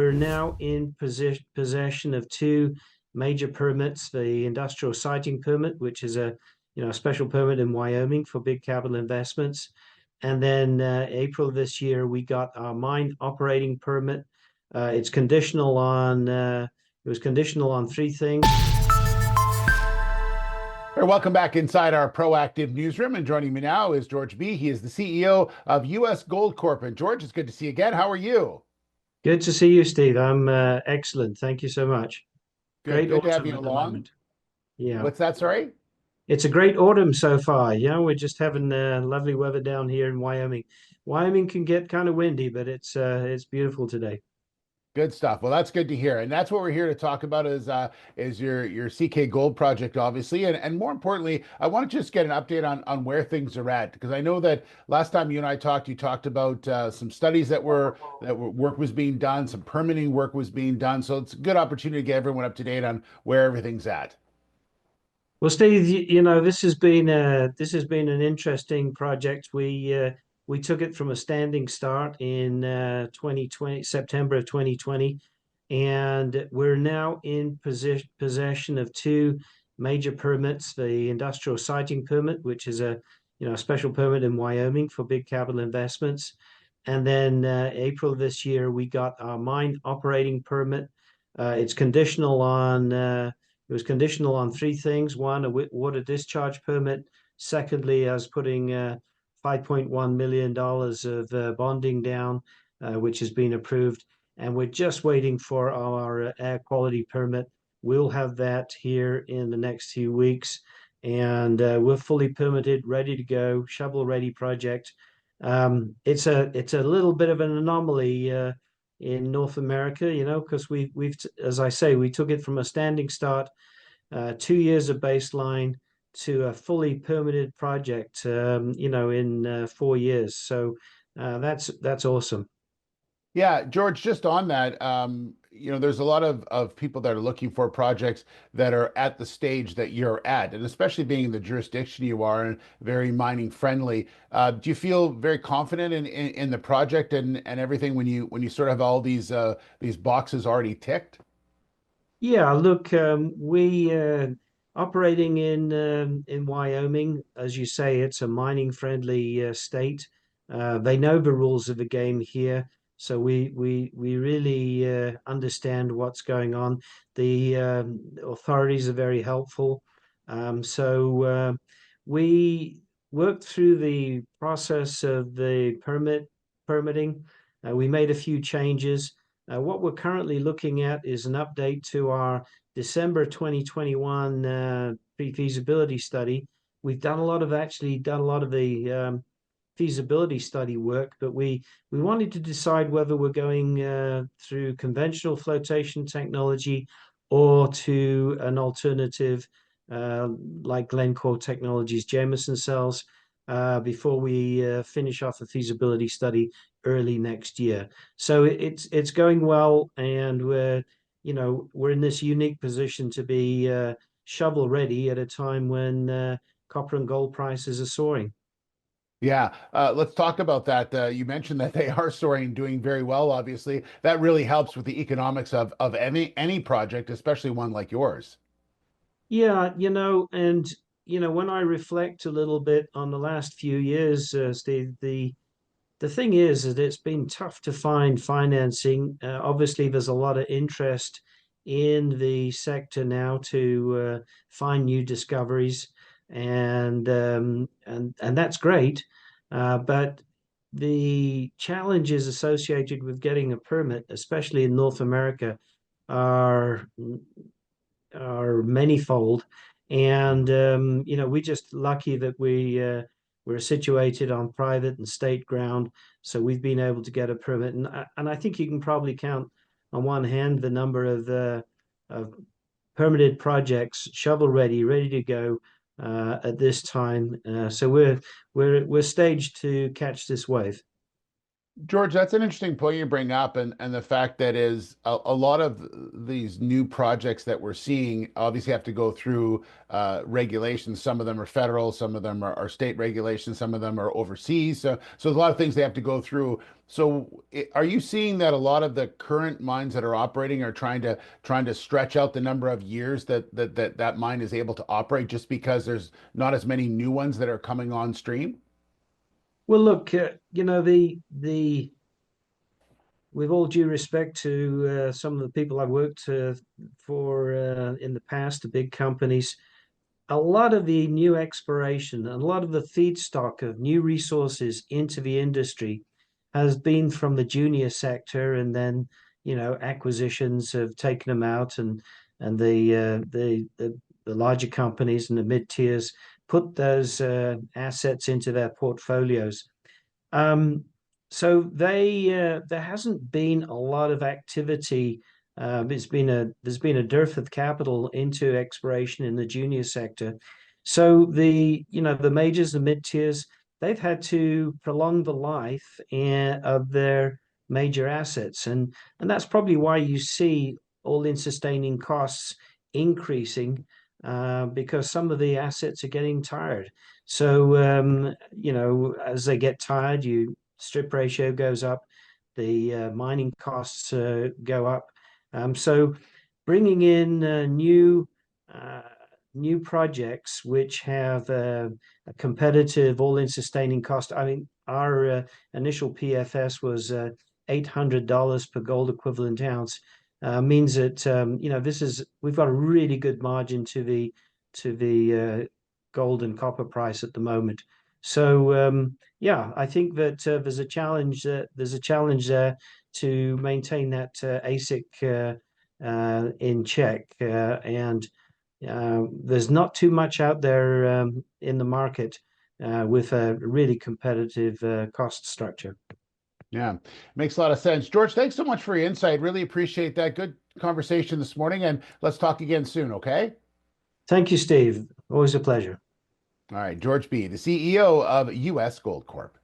we're now in possession of two major permits: the industrial siting permit, which is a special permit in Wyoming for big capital investments, and then April of this year we got our mine operating permit. It's conditional on it was conditional on three things. Welcome back inside our proactive newsroom. And joining me now is George Bee. He is the CEO of US Gold Corp. And George, it's good to see you again. How are you? Good to see you, Steve. I'm excellent. Thank you so much. Good. Great Good to have autumn you at the along. moment. Yeah, What's that? Sorry? it's a great autumn so far. We're just having lovely weather down here in Wyoming. Wyoming can get kind of windy, but it's beautiful today. Good stuff. Well, that's good to hear. And that's what we're here to talk about is your CK Gold project, obviously. And more importantly, I want to just get an update on where things are at, because I know that last time you and I talked, you talked about some studies that work was being done, some permitting work was being done. So it's a good opportunity to get everyone up to date on where everything's at. Well, Steve, this has been an interesting project. We took it from a standing start in 2020, September of 2020, and we're now in possession of two major permits: the industrial siting permit, which is a special permit in Wyoming for big capital investments, and then April of this year we got our mine operating permit. It's conditional on it was conditional on three things. One, a water discharge permit. Secondly, us putting $5.1 million of bonding down, which has been approved. And we're just waiting for our air quality permit. We'll have that here in the next few weeks. And we're fully permitted, ready to go, shovel-ready project. It's a little bit of an anomaly in North America, because we've as I say, we took it from a standing start, 2 years of baseline, to a fully permitted project, in 4 years. So that's awesome. Yeah, George, just on that, there's a lot of people that are looking for projects that are at the stage that you're at, and especially being in the jurisdiction you are and very mining friendly. Do you feel very confident in the project and everything when you sort of have all these boxes already ticked? Yeah, look, we operating in Wyoming, as you say, it's a mining friendly state. They know the rules of the game here, so we really understand what's going on. The authorities are very helpful. So we worked through the process of the permitting. We made a few changes. What we're currently looking at is an update to our December 2021 pre-feasibility study. We've done a lot of the feasibility study work, but we wanted to decide whether we're going through conventional flotation technology or to an alternative like Glencore Technologies Jameson cells before we finish off a feasibility study early next year. So it's going well, and we're in this unique position to be shovel ready at a time when copper and gold prices are soaring. Yeah, let's talk about that. You mentioned that they are soaring, doing very well. Obviously, that really helps with the economics of any project, especially one like yours. Yeah, and when I reflect a little bit on the last few years, Steve, the thing is that it's been tough to find financing. Obviously, there's a lot of interest in the sector now to find new discoveries, and that's great. But the challenges associated with getting a permit, especially in North America, are are manyfold. And we're just lucky that we're situated on private and state ground, so we've been able to get a permit. And I think you can probably count on one hand the number of permitted projects, shovel ready, ready to go at this time. So we're staged to catch this wave. George, that's an interesting point you bring up, and the fact that is a lot of these new projects that we're seeing obviously have to go through regulations. Some of them are federal, some of them are state regulations, some of them are overseas. So there's a lot of things they have to go through. So are you seeing that a lot of the current mines that are operating are trying to stretch out the number of years that mine is able to operate just because there's not as many new ones that are coming on stream? Well, look, the with all due respect to some of the people I've worked for in the past, the big companies, a lot of the new exploration and a lot of the feedstock of new resources into the industry has been from the junior sector, and then acquisitions have taken them out, and the larger companies and the mid tiers put those assets into their portfolios. Um, so there hasn't been a lot of activity. There's been a dearth of capital into exploration in the junior sector. So the majors, the mid tiers, they've had to prolong the life of their major assets, and that's probably why you see all-in sustaining costs increasing, because some of the assets are getting tired. So, as they get tired, you strip ratio goes up, the mining costs go up. So, bringing in uh, new projects which have a competitive all-in sustaining cost. I mean, our initial PFS was $800 per gold equivalent ounce. Means that we've got a really good margin to the gold and copper price at the moment. So yeah, I think that there's a challenge. There's a challenge there to maintain that AISC in check, and there's not too much out there in the market with a really competitive cost structure. Yeah, makes a lot of sense. George, thanks so much for your insight. Really appreciate that. Good conversation this morning, and let's talk again soon, okay? Thank you, Steve. Always a pleasure. All right, George Bee, the CEO of US Gold Corp.